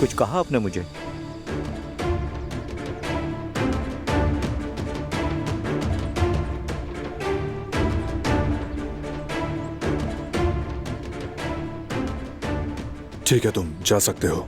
कुछ कहा आपने मुझे? ठीक है, तुम जा सकते हो।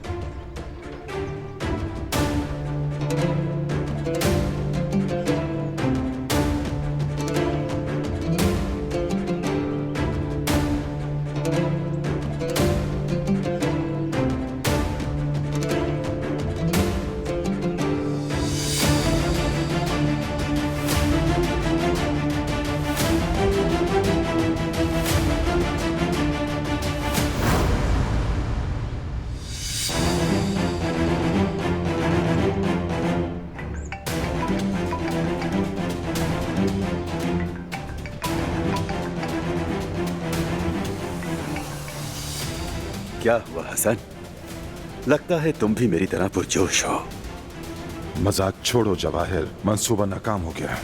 क्या हुआ हसन? लगता है तुम भी मेरी तरह पुरजोश हो। मजाक छोड़ो जवाहिर, मंसूबा नाकाम हो गया।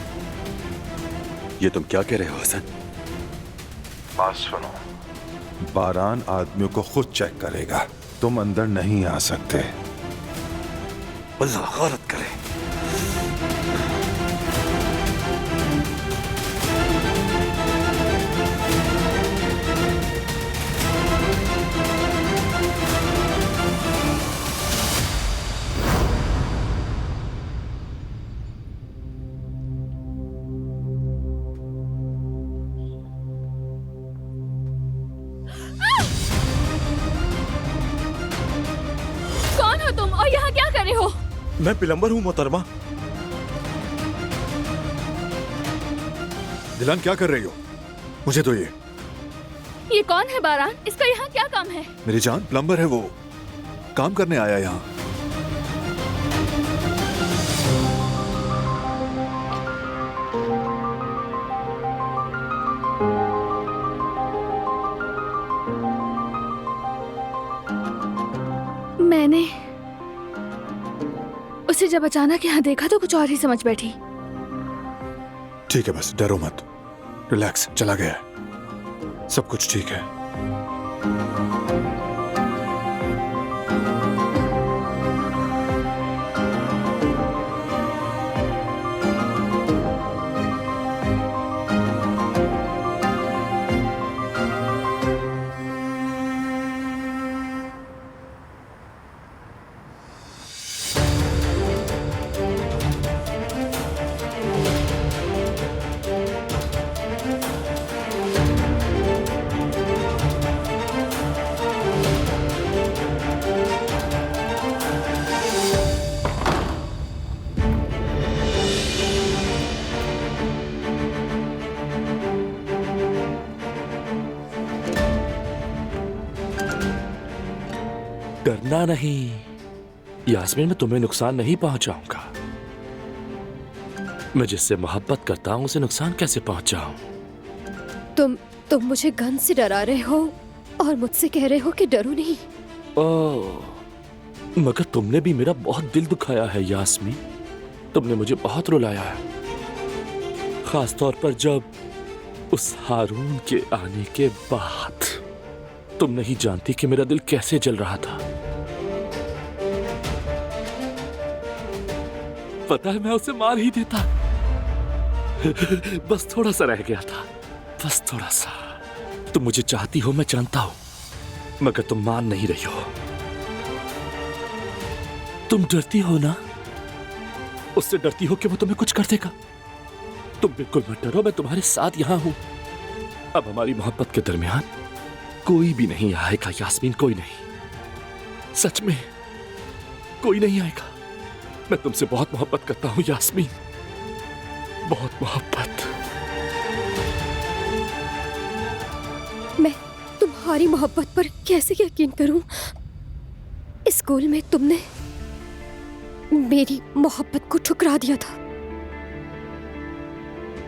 ये तुम क्या कह रहे हो हसन? बात सुनो, बारान आदमियों को खुद चेक करेगा, तुम अंदर नहीं आ सकते। अल्लाह गलत करे। कौन हो तुम और यहाँ क्या कर रहे हो? मैं प्लम्बर हूँ मोहतरमा। दिलान, क्या कर रही हो? मुझे तो ये कौन है बारान? इसका यहाँ क्या काम है? मेरी जान, प्लम्बर है वो, काम करने आया यहाँ। मैंने उसे जब अचानक यहाँ देखा तो कुछ और ही समझ बैठी। ठीक है, बस डरो मत, रिलैक्स, चला गया है, सब कुछ ठीक है। डरना नहीं यास्मीन, मैं तुम्हें नुकसान नहीं पहुंचाऊंगा। मैं जिससे मोहब्बत करता हूं उसे नुकसान कैसे पहुंचाऊं? तुम मुझे गन से डरा रहे हो और मुझसे कह रहे हो कि डरो नहीं। ओह, मगर तुमने भी मेरा बहुत दिल दुखाया है यास्मीन। तुमने मुझे बहुत रुलाया है, खास तौर पर जब उस हारून के आने के बाद। तुम नहीं जानती कि मेरा दिल कैसे जल रहा था। पता है, मैं उसे मार ही देता, बस थोड़ा सा रह गया था, बस थोड़ा सा। तुम मुझे चाहती हो, मैं जानता हूं, मगर तुम मान नहीं रही हो। तुम डरती हो ना, उससे डरती हो कि वो तुम्हें कुछ कर देगा। तुम बिल्कुल मत डरो, मैं तुम्हारे साथ यहां हूं। अब हमारी मोहब्बत के दरमियान कोई भी नहीं आएगा यास्मीन, कोई नहीं, सच में कोई नहीं आएगा। मैं तुमसे बहुत मोहब्बत करता हूं यास्मीन, बहुत मोहब्बत। मैं तुम्हारी मोहब्बत पर कैसे यकीन करूं? स्कूल में तुमने मेरी मोहब्बत को ठुकरा दिया था।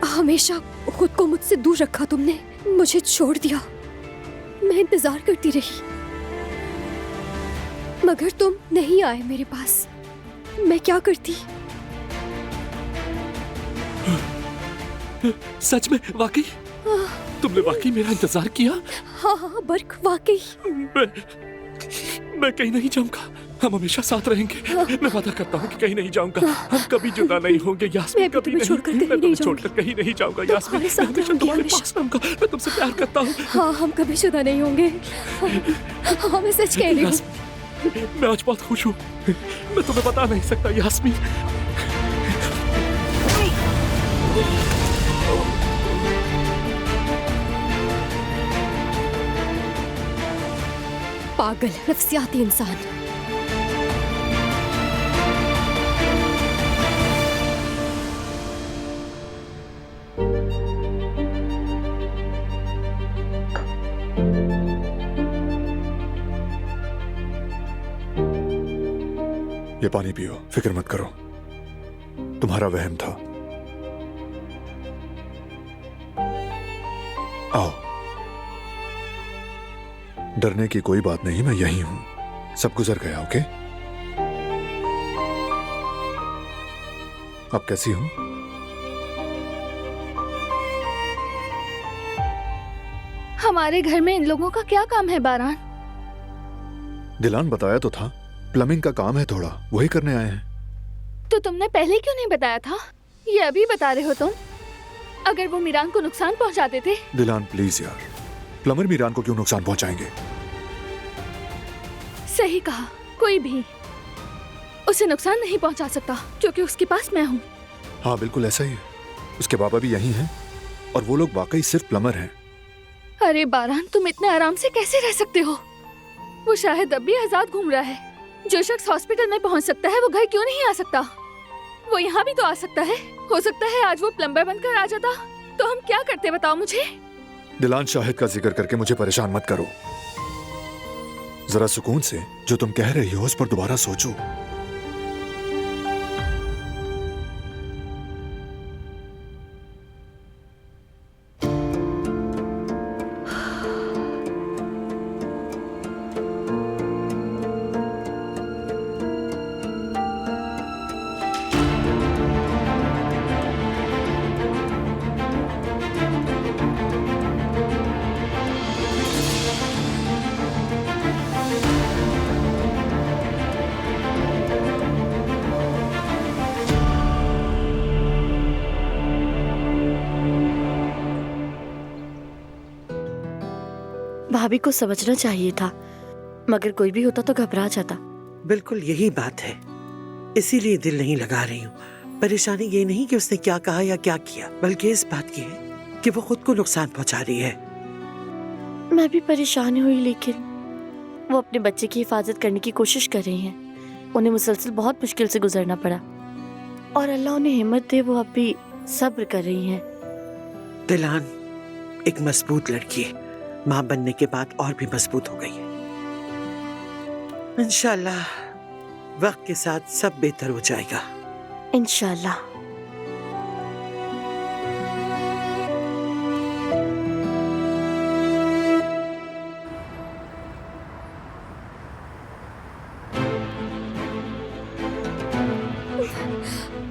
हमेशा खुद को मुझसे दूर रखा तुमने, मुझे छोड़ दिया। मैं इंतजार करती रही, मगर तुम नहीं आए मेरे पास। मैं क्या करती? सच में, वाकई तुमने वाकई मेरा इंतजार किया? हाँ हाँ बर्क, वाकई। मैं कहीं नहीं जाऊंगा। हम हमेशा साथ रहेंगे। मैं वादा करता हूँ कि कहीं नहीं जाऊंगा। हम कभी जुदा नहीं होंगे यास्मीन, मैं भी कभी तुम्हें नहीं। छोड़कर कहीं मैं नहीं तुम्हें जाऊंगी। छोड़कर कहीं नहीं जाऊंगा यास्मीन। तुम्हारे साथ मैं हमेशा रहूंगी तुम्हारे हमेशा। पास रहूंगा। मैं तुमसे प्यार करता हूँ हाँ, हम कभी जुदा नहीं होंगे। हाँ, मैं सच कह रही हूँ। यास्मीन, मैं आज बहुत खुश हूँ। मैं तुम्हें बता नहीं सकता यास्मीन। पागल नफसियाती इंसान। ये पानी पियो, फिक्र मत करो। तुम्हारा वहम था। आओ। डरने की कोई बात नहीं, मैं यही हूं। सब गुजर गया, ओके? अब कैसी हो? हमारे घर में इन लोगों का क्या काम है बारान? दिलान बताया तो था, प्लम्बिंग का काम है थोड़ा, वही करने आए हैं। तो तुमने पहले क्यों नहीं बताया था? ये अभी बता रहे हो तुम? अगर वो मीरान को नुकसान पहुंचाते थे। दिलान प्लीज यार, प्लम्बर मीरान को क्यों नुकसान पहुंचाएंगे? सही कहा, कोई भी उसे नुकसान नहीं पहुंचा सकता क्योंकि उसके पास मैं हूँ। हाँ बिल्कुल ऐसा ही है। उसके पापा भी यही हैं और वो लोग वाकई सिर्फ प्लम्बर हैं। अरे बारान, तुम इतने आराम से कैसे रह सकते हो? वो शायद अब भी आजाद घूम रहा है। जो शख्स हॉस्पिटल में पहुंच सकता है वो घर क्यों नहीं आ सकता? वो यहाँ भी तो आ सकता है। हो सकता है आज वो प्लम्बर बनकर आ जाता तो हम क्या करते बताओ मुझे। दिलान शाहिद का जिक्र करके मुझे परेशान मत करो। जरा सुकून से जो तुम कह रही हो उस पर दोबारा सोचो। भाभी को समझना चाहिए था, मगर कोई भी होता तो घबरा जाता। बिल्कुल यही बात है, इसीलिए दिल नहीं लगा रही हूँ। परेशानी ये नहीं कि उसने क्या कहा या क्या किया, बल्कि इस बात की है कि वो खुद को नुकसान पहुंचा रही है। मैं भी परेशान हुई, लेकिन वो अपने बच्चे की हिफाजत करने की कोशिश कर रही हैं। उन्हें मुसलसल बहुत मुश्किल से गुजरना पड़ा और अल्लाह उन्हें हिम्मत दे, वो अब भी सब्र कर रही हैं। दिलान एक मजबूत लड़की है, माँ बनने के बाद और भी मजबूत हो गई है। इंशाल्लाह वक्त के साथ सब बेहतर हो जाएगा। इंशाल्लाह।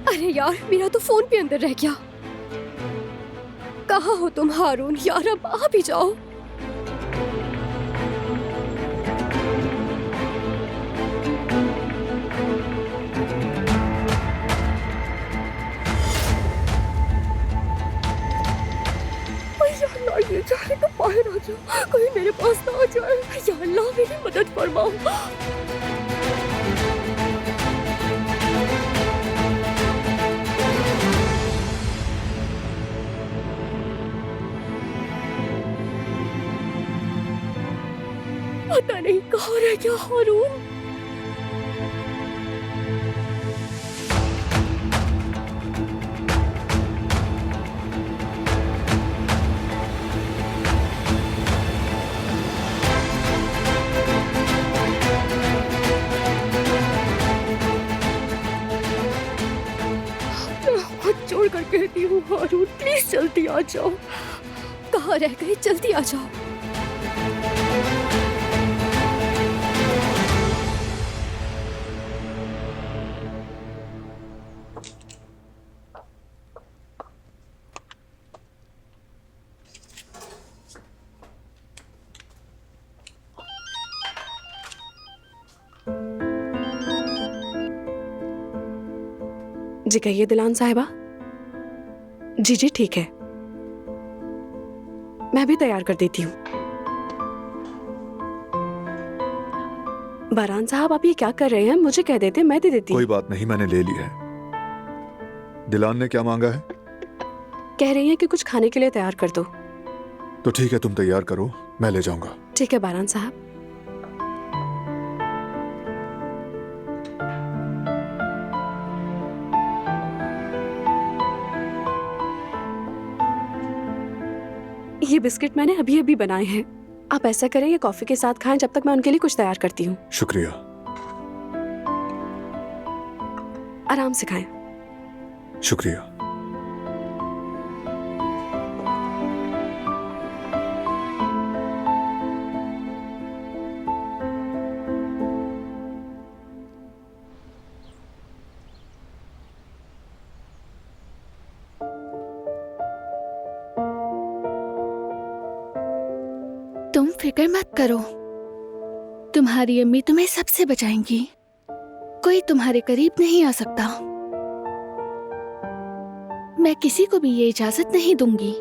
अरे यार, मेरा तो फोन भी अंदर रह गया। कहाँ हो तुम हारून? यार अब आ भी जाओ। ये चाहे तो बाहर आ जाओ, कहीं मेरे पास ना आ जाए। या अल्लाह मेरी मदद फरमाओ। पता नहीं कहाँ रह गया हारून। छोड़ कर कहती हूँ हारून, प्लीज जल्दी आ जाओ। कहाँ रह गए? जल्दी आ जाओ। जी कहिए दिलान साहिबा। जी जी ठीक है, मैं भी तैयार कर देती हूँ। बारान साहब आप ये क्या कर रहे हैं? मुझे कह देते, मैं दे देती। कोई बात नहीं, मैंने ले ली है। दिलान ने क्या मांगा है? कह रही हैं कि कुछ खाने के लिए तैयार कर दो। तो ठीक है, तुम तैयार करो, मैं ले जाऊंगा। ठीक है बारान साहब। ये बिस्किट मैंने अभी अभी बनाए हैं। आप ऐसा करें ये कॉफी के साथ खाएं जब तक मैं उनके लिए कुछ तैयार करती हूँ। शुक्रिया। आराम से खाएं। शुक्रिया। तुम फिक्र मत करो, तुम्हारी अम्मी तुम्हें सबसे बचाएंगी। कोई तुम्हारे करीब नहीं आ सकता। मैं किसी को भी ये इजाजत नहीं दूंगी।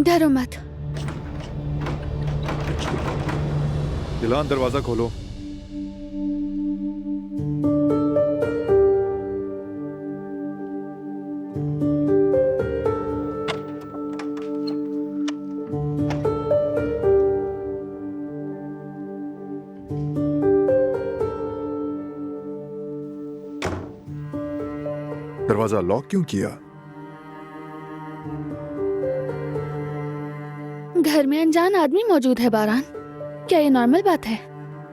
डरो मत। दिलान दरवाजा खोलो। दरवाजा लॉक क्यों किया? घर में अनजान आदमी मौजूद है बारान, क्या ये नॉर्मल बात है?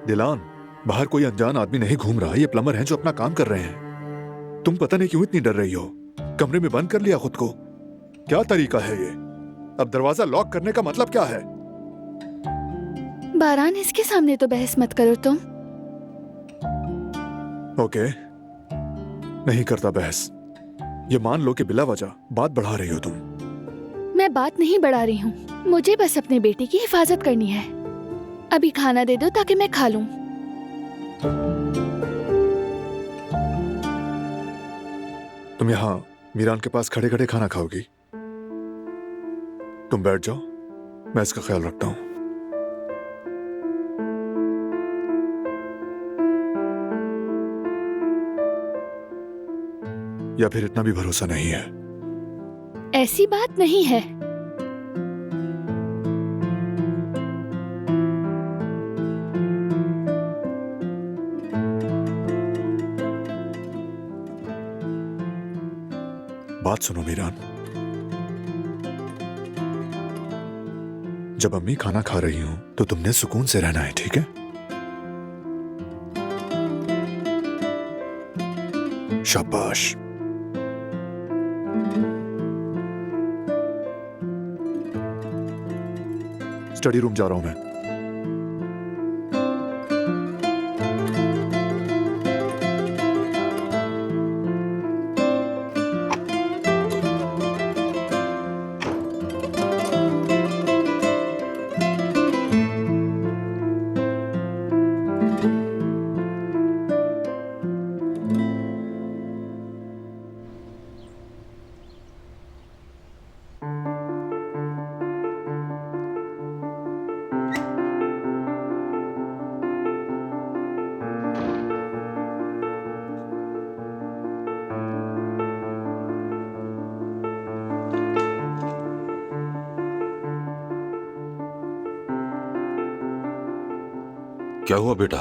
दिलान, बाहर कोई अनजान आदमी नहीं घूम रहा, ये प्लम्बर हैं जो अपना काम कर रहे हैं। तुम पता नहीं क्यों इतनी डर रही हो। कमरे में बंद कर लिया खुद को। क्या तरीका है ये? अब दरवाजा लॉक करने का मतलब क्या है? बारान, इसके सामने तो बहस मत करो तुम। ओके, नहीं करता बहस। ये मान लो कि बिला वजह बात बढ़ा रही हो तुम। मैं बात नहीं बढ़ा रही हूँ, मुझे बस अपने बेटे की हिफाजत करनी है। अभी खाना दे दो ताकि मैं खा लूं। तुम यहाँ मीरान के पास खड़े खड़े खाना खाओगी? तुम बैठ जाओ, मैं इसका ख्याल रखता हूँ। या फिर इतना भी भरोसा नहीं है? ऐसी बात नहीं है। बात सुनो मीरान, जब अम्मी खाना खा रही हूं तो तुमने सुकून से रहना है, ठीक है? शाबाश। स्टडी रूम जा रहा हूं मैं। क्या हुआ बेटा?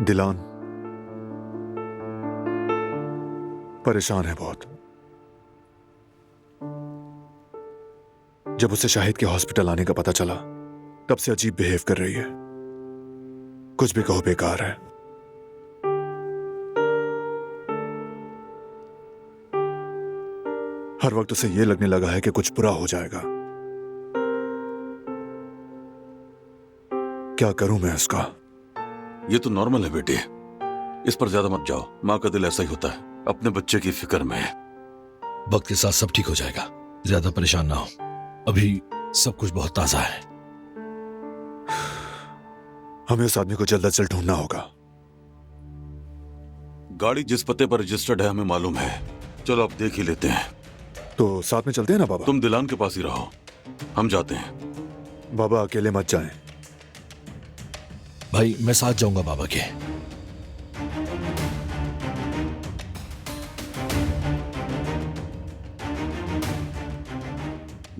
दिलान परेशान है बहुत। जब उसे शाहिद के हॉस्पिटल आने का पता चला तब से अजीब बिहेव कर रही है। कुछ भी कहो बेकार है। हर वक्त उसे यह लगने लगा है कि कुछ बुरा हो जाएगा। क्या करूं मैं इसका? ये तो नॉर्मल है बेटे, इस पर ज्यादा मत जाओ। माँ का दिल ऐसा ही होता है, अपने बच्चे की फिक्र में है। वक्त के साथ सब ठीक हो जाएगा, ज्यादा परेशान ना हो। अभी सब कुछ बहुत ताजा है। हमें उस आदमी को जल्द से जल्द ढूंढना होगा। गाड़ी जिस पते पर रजिस्टर्ड है हमें मालूम है। चलो अब देख ही लेते हैं। तो साथ में चलते हैं ना बाबा? तुम दिलान के पास ही रहो, हम जाते हैं। बाबा अकेले मत जाएं। भाई मैं साथ जाऊंगा बाबा के।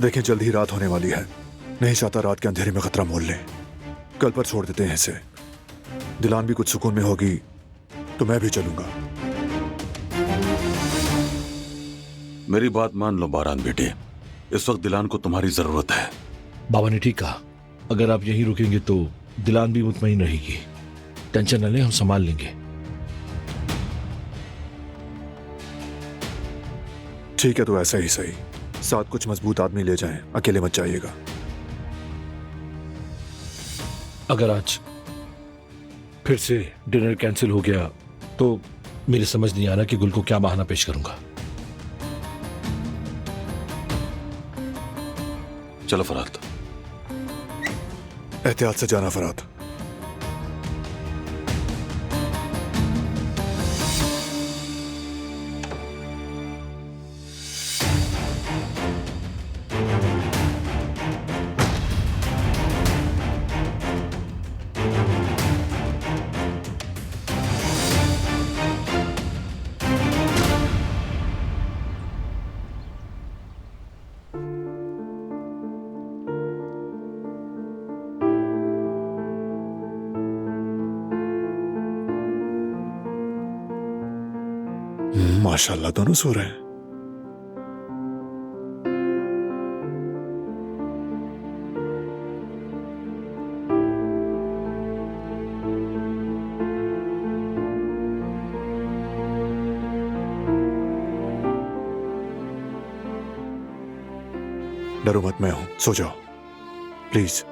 देखें जल्द ही रात होने वाली है, नहीं चाहता रात के अंधेरे में खतरा मोल ले। कल पर छोड़ देते हैं इसे। दिलान भी कुछ सुकून में होगी तो मैं भी चलूंगा। मेरी बात मान लो बारान बेटे, इस वक्त दिलान को तुम्हारी जरूरत है। बाबा ने ठीक कहा, अगर आप यहीं रुकेंगे तो दिलान भी मुतमईन रहेगी। टेंशन न लें, हम संभाल लेंगे। ठीक है तो ऐसा ही सही, साथ कुछ मजबूत आदमी ले जाएं, अकेले मत जाइएगा। अगर आज फिर से डिनर कैंसिल हो गया तो मेरी समझ नहीं आ रहा कि गुल को क्या बहाना पेश करूंगा। चलो फरात। एहतियात से जाना फरात। माशाल्लाह दोनों सो रहे हैं। डरो मत, मैं हूं, सो जाओ प्लीज।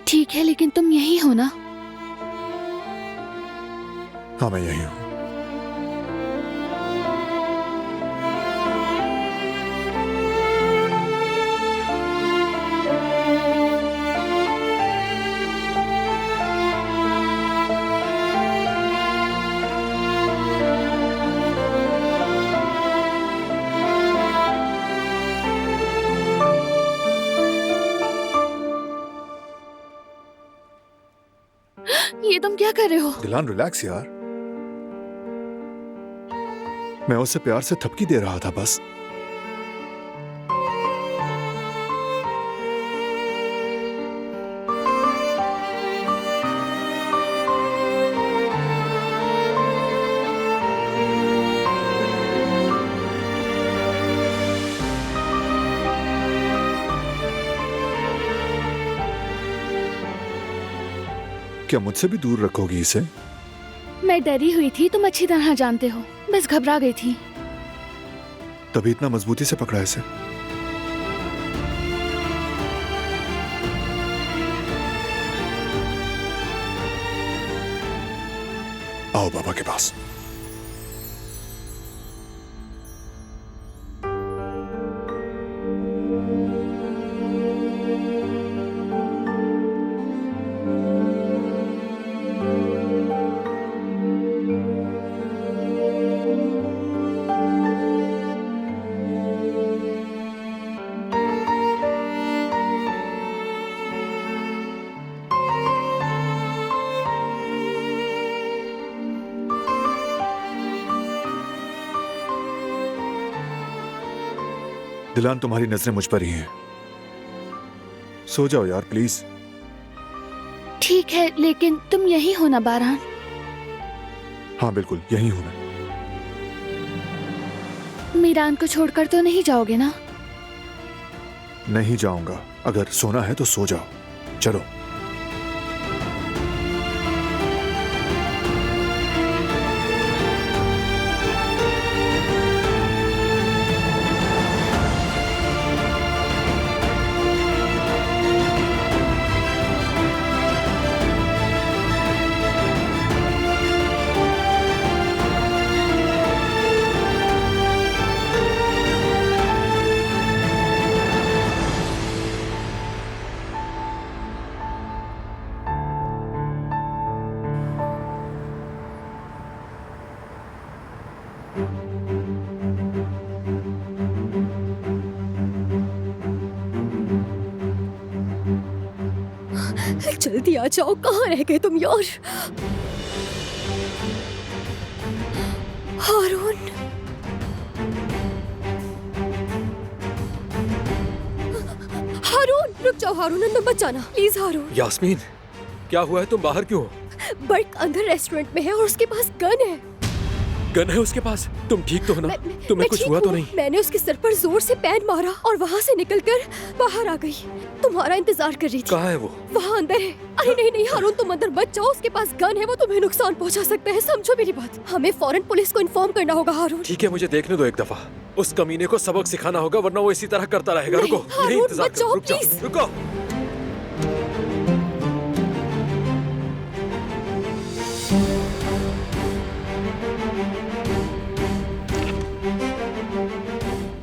ठीक है लेकिन तुम यही हो ना? हाँ मैं यही हूं। ये तुम क्या कर रहे हो? दिलान रिलैक्स यार, मैं उसे प्यार से थपकी दे रहा था बस। क्या मुझसे भी दूर रखोगी इसे? मैं डरी हुई थी, तुम अच्छी तरह जानते हो, बस घबरा गई थी। तभी इतना मजबूती से पकड़ा इसे। आओ बाबा के पास। दिलान तुम्हारी नजरें मुझ पर ही हैं। सो जाओ यार प्लीज। ठीक है लेकिन तुम यही हो ना बारान? हाँ बिल्कुल यही हूं मैं। मीरान को छोड़कर तो नहीं जाओगे ना? नहीं जाऊंगा, अगर सोना है तो सो जाओ। चलो। जल्दी आ जाओ, कहाँ रह गए तुम यार? हारून, हारून रुक जाओ, हारून अंदर मत जाना प्लीज। हारून, यास्मीन, क्या हुआ है? तुम बाहर क्यों हो? बर्क अंदर रेस्टोरेंट में है और उसके पास गन है। गन है उसके पास? तुम ठीक तो हो ना? तुम्हें मैं कुछ ठीक हुआ तो हूँ। नहीं? मैंने उसके सर पर जोर से पैन मारा और वहाँ से निकलकर बाहर आ गई। तुम्हारा इंतजार कर रही थी। कहाँ है वो? वहाँ अंदर है। अरे नहीं नहीं हारून, तुम अंदर मत जाओ, उसके पास गन है, वो तुम्हें नुकसान पहुँचा सकता है, समझो मेरी बात। हमें फौरन पुलिस को इन्फॉर्म करना होगा हारून। ठीक है, मुझे देखने दो एक दफा। उस कमीने को सबक सिखाना होगा, वरना वो इसी तरह करता रहेगा। नहीं, रुको, हारून, यही इंतजार मत जाओ, करो। रुक जाओ, प्लीज। रुको।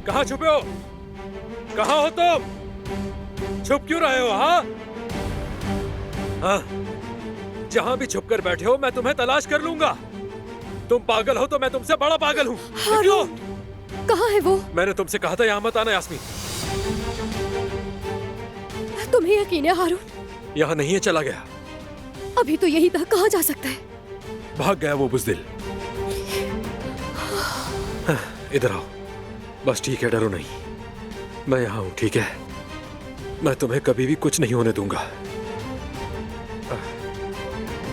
कहाँ छुपे हो? कहाँ हो तुम? छुप क्यों रहे हो? हाँ, जहाँ भी छुप कर बैठे हो मैं तुम्हें तलाश कर लूंगा। तुम पागल हो तो मैं तुमसे बड़ा पागल हूँ। निकलो। कहाँ है वो? मैंने तुमसे कहा था यहाँ मत आना यास्मीन। तुम्हें यकीन है हारून? यहाँ नहीं है, चला गया। अभी तो यही था, कहाँ जा सकता है? भाग गया वो बुज़दिल। इधर आओ। बस ठीक है, डरो नहीं। मैं यहाँ हूँ, ठीक है? मैं तुम्हें कभी भी कुछ नहीं होने दूंगा।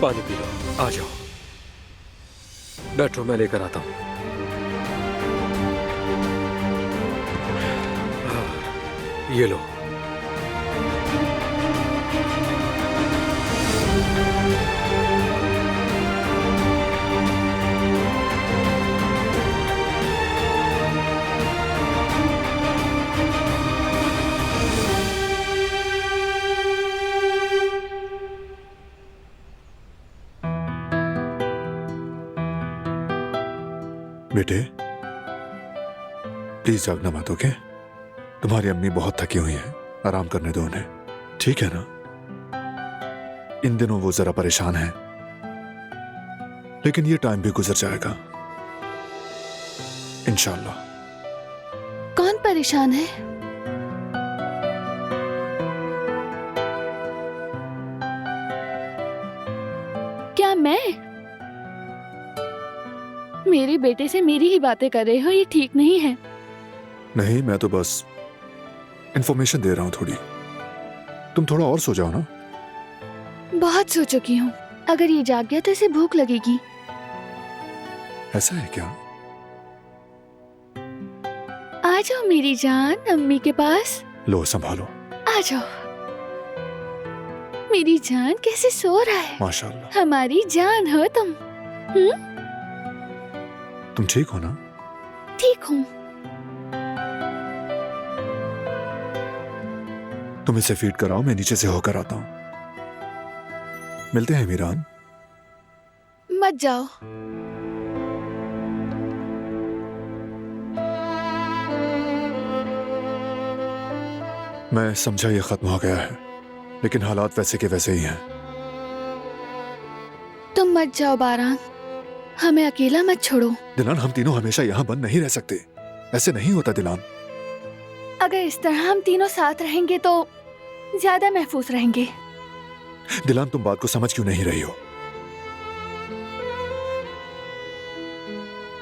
पानी पी लो, आ जाओ। बैठो, मैं लेकर आता हूँ। ये लो। बेटे प्लीज जागना मत, ओके? तुम्हारी अम्मी बहुत थकी हुई हैं, आराम करने दो उन्हें, ठीक है ना? इन दिनों वो जरा परेशान है, लेकिन ये टाइम भी गुजर जाएगा इंशाल्लाह। कौन परेशान है? क्या मैं? मेरे बेटे से मेरी ही बातें कर रहे हो, ये ठीक नहीं है। नहीं, मैं तो बस इंफॉर्मेशन दे रहा हूं थोड़ी। तुम थोड़ा और सो जाओ ना। बहुत सो चुकी हूँ। अगर ये जाग गया तो इसे भूख लगेगी। ऐसा है क्या? आ जाओ मेरी जान, अम्मी के पास। लो संभालो। आ जाओ। मेरी जान कैसे सो रहा है? माशाल्लाह। हमारी जान हो तुम। तुम ठीक हो ना? ठीक हूँ। तुम इसे फीड कराओ, मैं नीचे से होकर आता हूँ। मिलते हैं मीरान। मत जाओ। मैं समझा ये खत्म हो गया है, लेकिन हालात वैसे के वैसे ही हैं। तुम मत जाओ बारान, हमें अकेला मत छोड़ो। दिलान, हम तीनों हमेशा यहाँ बंद नहीं रह सकते। ऐसे नहीं होता दिलान। अगर इस तरह हम तीनों साथ रहेंगे तो ज्यादा महफूज रहेंगे। दिलान, तुम बात को समझ क्यों नहीं रही हो?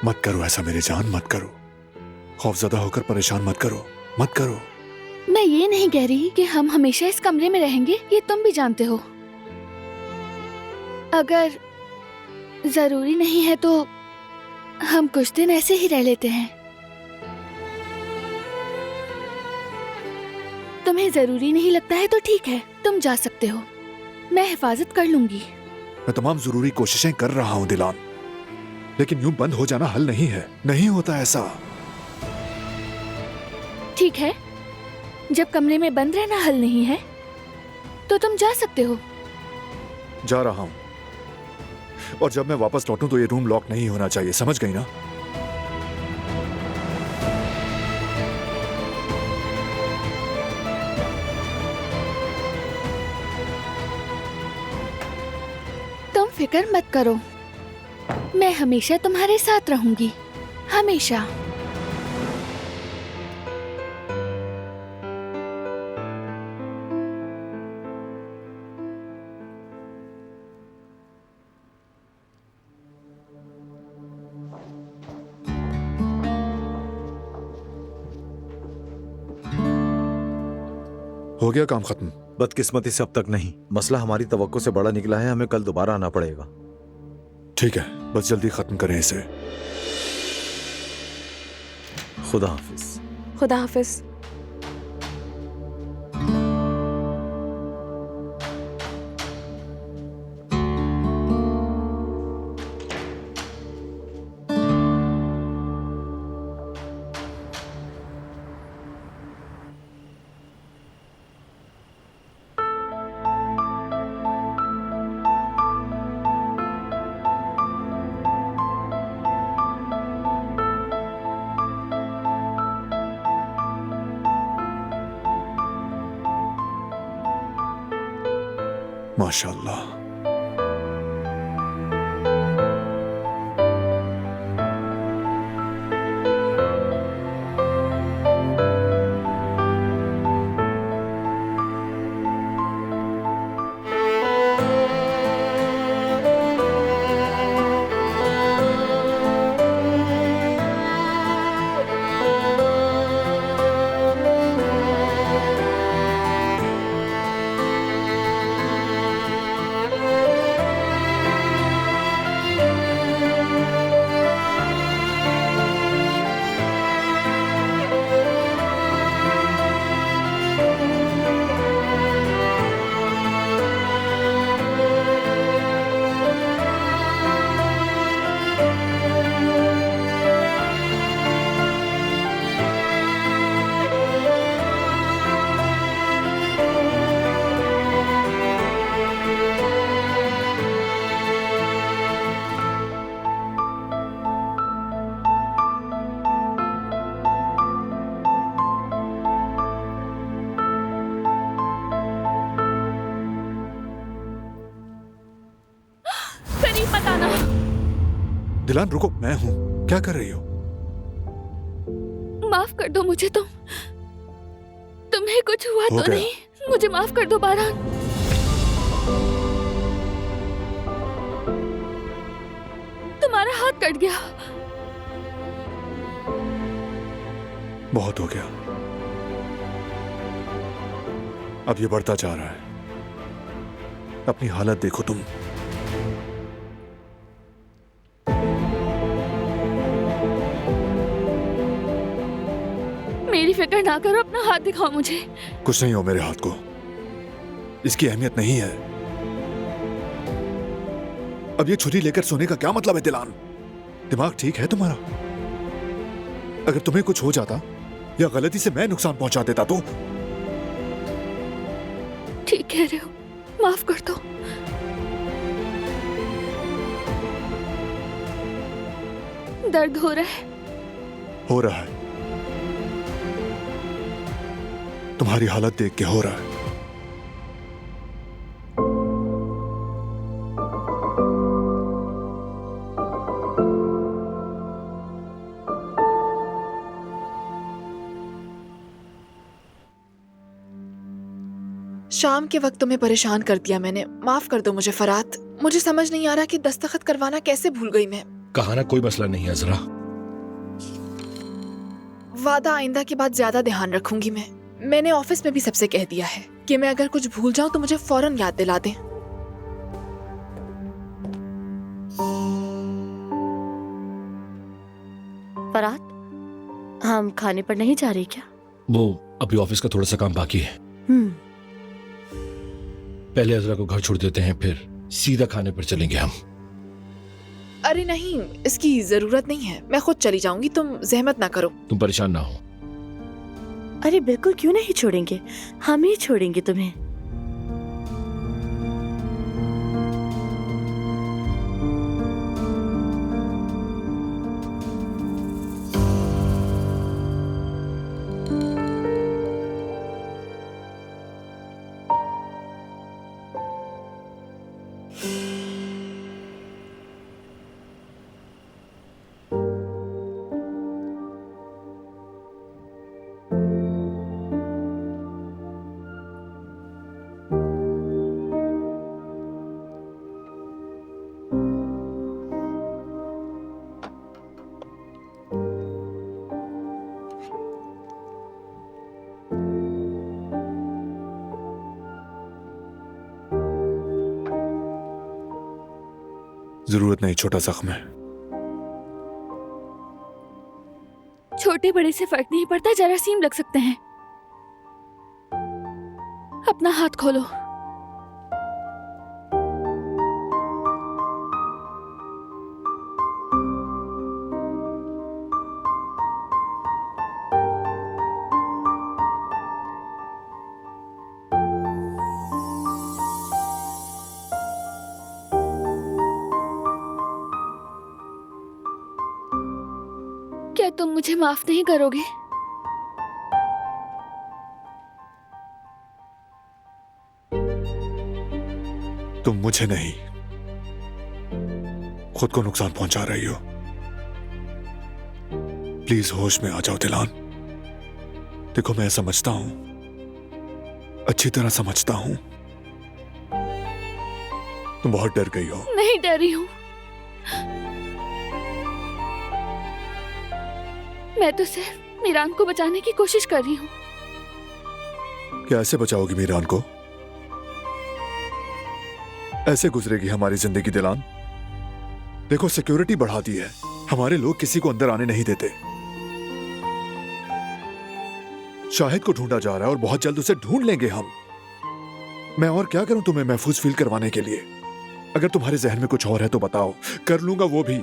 मत करो ऐसा मेरी जान, मत करो। खौफजदा होकर परेशान मत करो, मत करो। मैं ये नहीं कह रही कि हम हमेशा इस कमरे में रहेंगे, ये तुम भी जानते हो। अगर जरूरी नहीं है तो हम कुछ दिन ऐसे ही रह लेते हैं। तुम्हें जरूरी नहीं लगता है तो ठीक है, तुम जा सकते हो। मैं हिफाजत कर लूंगी। मैं तमाम जरूरी कोशिशें कर रहा हूं दिलान, लेकिन यूं बंद हो जाना हल नहीं है। नहीं होता ऐसा। ठीक है, जब कमरे में बंद रहना हल नहीं है तो तुम जा सकते हो। जा रहा हूं, और जब मैं वापस लौटूं तो ये रूम लॉक नहीं होना चाहिए, समझ गई ना? तुम फिक्र मत करो, मैं हमेशा तुम्हारे साथ रहूंगी, हमेशा। हो गया काम खत्म? बदकिस्मती से अब तक नहीं। मसला हमारी तवक्को से बड़ा निकला है, हमें कल दोबारा आना पड़ेगा। ठीक है, बस जल्दी खत्म करें इसे। खुदा हाफिज। खुदा हाफिज। माशाल्लाह। दिलान रुको, मैं हूं। क्या कर रही हो? माफ कर दो मुझे। तुम्हें कुछ हुआ तो नहीं? मुझे माफ कर दो बारान। तुम्हारा हाथ कट गया। बहुत हो गया, अब ये बढ़ता जा रहा है। अपनी हालत देखो तुम। मेरी फिक्र ना करो, अपना हाथ दिखाओ मुझे। कुछ नहीं हो मेरे हाथ को, इसकी अहमियत नहीं है। अब ये छुरी लेकर सोने का क्या मतलब है दिलान? दिमाग ठीक है तुम्हारा? अगर तुम्हें कुछ हो जाता या गलती से मैं नुकसान पहुंचा देता तो? ठीक कह रहे हो, माफ कर दो। दर्द हो रहा है? हो रहा है, तुम्हारी हालत देख के हो रहा है। शाम के वक्त तुम्हें परेशान कर दिया मैंने, माफ कर दो मुझे फरात। मुझे समझ नहीं आ रहा कि दस्तखत करवाना कैसे भूल गई मैं। कहा ना कोई मसला नहीं है जरा। वादा आइंदा के बाद ज्यादा ध्यान रखूंगी मैं। मैंने ऑफिस में भी सबसे कह दिया है कि मैं अगर कुछ भूल जाऊं तो मुझे फौरन याद दिला दें। फरात, हम खाने पर नहीं जा रही क्या? वो अभी ऑफिस का थोड़ा सा काम बाकी है। पहले अजरा को घर छोड़ देते हैं, फिर सीधा खाने पर चलेंगे हम। अरे नहीं, इसकी जरूरत नहीं है, मैं खुद चली जाऊंगी, तुम जहमत ना करो। तुम परेशान ना हो। अरे बिल्कुल क्यों नहीं छोड़ेंगे, हम ही छोड़ेंगे तुम्हें। जरूरत नहीं, छोटा जख्म है। छोटे बड़े से फर्क नहीं पड़ता, जरासीम लग सकते हैं। अपना हाथ खोलो। क्या तुम मुझे माफ नहीं करोगे? तुम मुझे नहीं, खुद को नुकसान पहुंचा रही हो। प्लीज होश में आ जाओ दिलान। देखो, मैं समझता हूं, अच्छी तरह समझता हूं, तुम बहुत डर गई हो। नहीं डरी हूं, मैं तो सिर्फ मीरान को बचाने की कोशिश कर रही हूँ। क्या ऐसे बचाओगी मीरान को? ऐसे गुजरेगी हमारी जिंदगी दिलान? देखो, सिक्योरिटी बढ़ा दी है, हमारे लोग किसी को अंदर आने नहीं देते। शाहिद को ढूंढा जा रहा है और बहुत जल्द उसे ढूंढ लेंगे हम। मैं और क्या करूं तुम्हें महफूज फील करवाने के लिए? अगर तुम्हारे जहन में कुछ और है तो बताओ, कर लूंगा वो भी।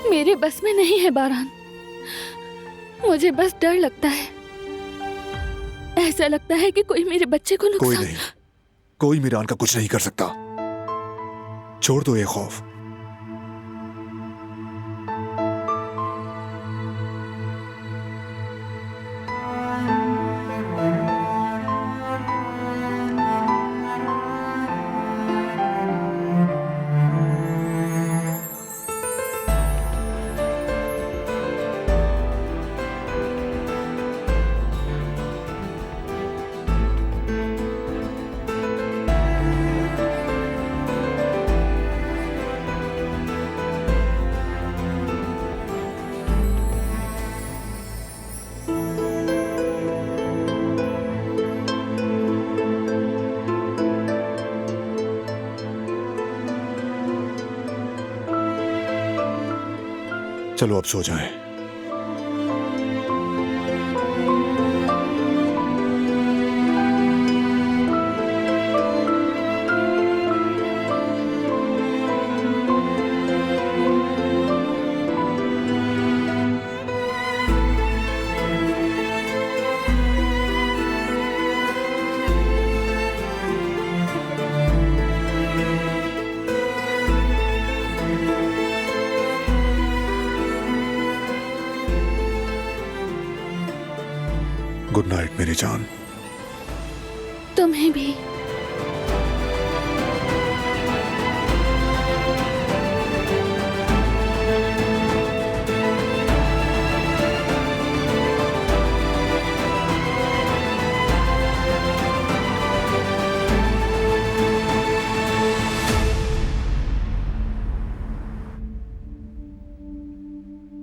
मेरे बस में नहीं है बारान, मुझे बस डर लगता है। ऐसा लगता है कि कोई मेरे बच्चे को नुकसान। कोई नहीं, कोई मीरान का कुछ नहीं कर सकता। छोड़ दो ये खौफ। चलो अब सो जाएं। गुड नाइट मेरी जान। तुम्हें भी।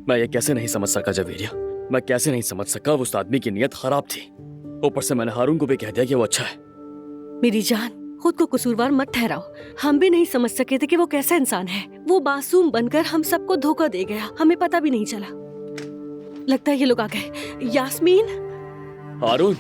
मैं ये कैसे नहीं समझ सका जवेरिया, मैं कैसे नहीं समझ सका उस आदमी की नीयत खराब थी। ऊपर से मैंने हारून को भी कह दिया कि वो अच्छा है। मेरी जान, खुद को कसूरवार मत ठहराओ। हम भी नहीं समझ सके थे कि वो कैसा इंसान है। वो मासूम बनकर हम सबको धोखा दे गया, हमें पता भी नहीं चला। लगता है ये लोग आ गए। यास्मीन, हारून।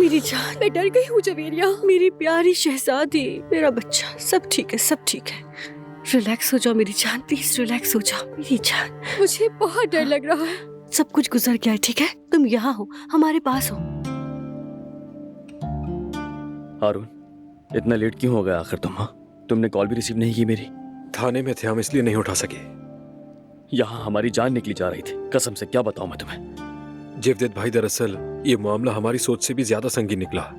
मेरी जान, मैं डर गई हूँ जवेरिया। मेरी प्यारी शहजादी, मेरा बच्चा, सब ठीक है, सब ठीक है। रिलैक्स हो जाओ मेरी जान, प्लीज रिलैक्स हो जाओ मेरी जान। मुझे बहुत डर लग रहा है। सब कुछ गुजर गया है, ठीक है? तुम यहाँ हो, हमारे पास हो। हारून, इतना लेट क्यों हो गया आखिर तुम? हाँ, तुमने कॉल भी रिसीव नहीं की मेरी। थाने में थे हम, इसलिए नहीं उठा सके। यहाँ हमारी जान निकली जा रही थी, कसम से क्या बताऊं मैं तुम्हें। जेवदेत भाई, दरअसल ये मामला हमारी सोच से भी ज्यादा संगीन निकला।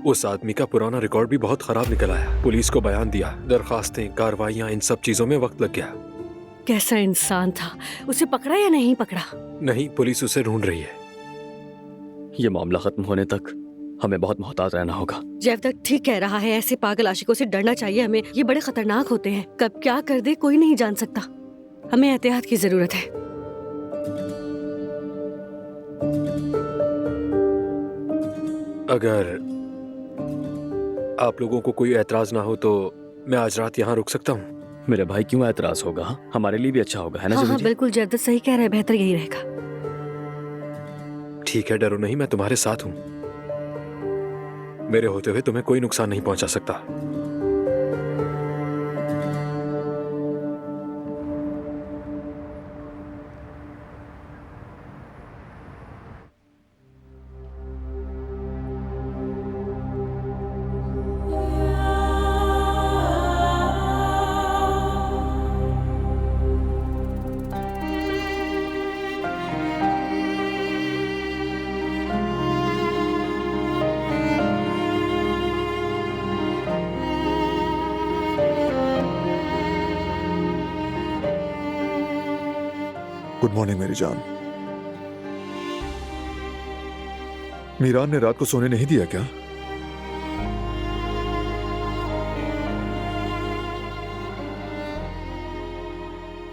उस आदमी का पुराना रिकॉर्ड भी बहुत खराब निकल आया। पुलिस को बयान दिया, दरखास्तें, कार्रवाइयां, इन सब चीजों में वक्त लग गया। कैसा इंसान था? उसे पकड़ा या नहीं पकड़ा? नहीं, पुलिस उसे ढूंढ रही है। ये मामला खत्म होने तक हमें बहुत मोहतात रहना होगा। जैवदत्त ठीक कह रहा है, ऐसे पागल आशिकों से डरना चाहिए हमें। ये बड़े खतरनाक होते हैं, कब क्या कर दे कोई नहीं जान सकता। हमें एहतियात की जरूरत है। आप लोगों को कोई ऐतराज ना हो तो मैं आज रात यहाँ रुक सकता हूँ? मेरे भाई क्यों ऐतराज होगा? हमारे लिए भी अच्छा होगा, है ना? हाँ जुबेर हाँ जी? बिल्कुल, जरदत सही कह रहे हैं, बेहतर यही रहेगा। ठीक है, डरो नहीं, मैं तुम्हारे साथ हूँ। मेरे होते हुए तुम्हें कोई नुकसान नहीं पहुंचा सकता। गुड मॉर्निंग मेरी जान। मीरान ने रात को सोने नहीं दिया क्या?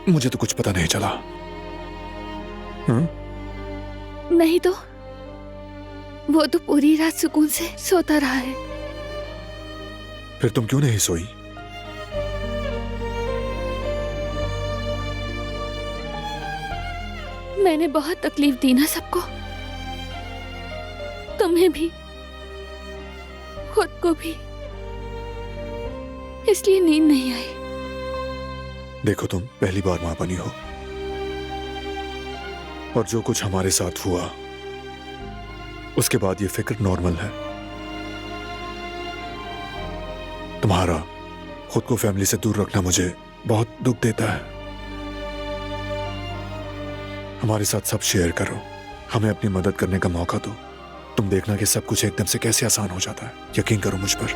मुझे तो कुछ पता नहीं चला। नहीं तो वो तो पूरी रात सुकून से सोता रहा है। फिर तुम क्यों नहीं सोई? मैंने बहुत तकलीफ दी ना सबको, तुम्हें भी, खुद को भी, इसलिए नींद नहीं आई। देखो तुम पहली बार मां बनी हो और जो कुछ हमारे साथ हुआ उसके बाद ये फिक्र नॉर्मल है। तुम्हारा खुद को फैमिली से दूर रखना मुझे बहुत दुख देता है। हमारे साथ सब शेयर करो, हमें अपनी मदद करने का मौका दो। तुम देखना कि सब कुछ एकदम से कैसे आसान हो जाता है। यकीन करो मुझ पर।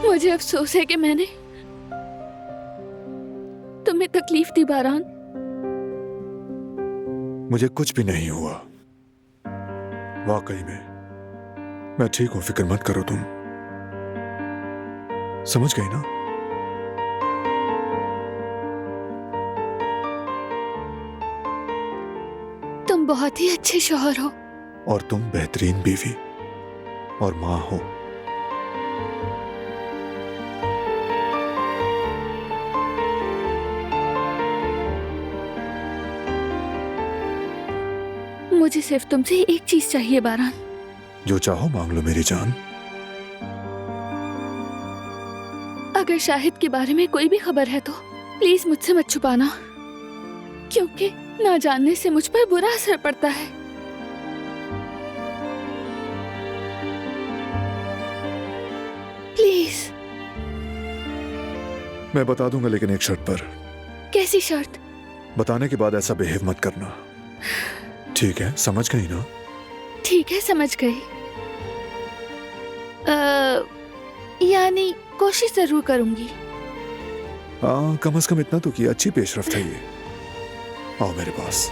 मुझे अफसोस है कि मैंने तुम्हें तकलीफ दी बारान। मुझे कुछ भी नहीं हुआ, वाकई में मैं ठीक हूं, फिक्र मत करो तुम। समझ गई ना? तुम बहुत ही अच्छे शौहर हो और तुम बेहतरीन बीवी और मां हो। मुझे सिर्फ तुमसे एक चीज चाहिए बारान। जो चाहो मांग लो मेरी जान। अगर शाहिद के बारे में कोई भी खबर है तो प्लीज मुझसे मत छुपाना, क्योंकि ना जानने से मुझ पर बुरा असर पड़ता है। प्लीज। मैं बता दूंगा, लेकिन एक शर्त पर। कैसी शर्त? बताने के बाद ऐसा बिहेव मत करना, ठीक है? समझ गई ना? ठीक है, समझ गई। यानी कोशिश जरूर करूंगी। कम से कम इतना तो किया। अच्छी पेशरफ्त है ये। आओ मेरे पास।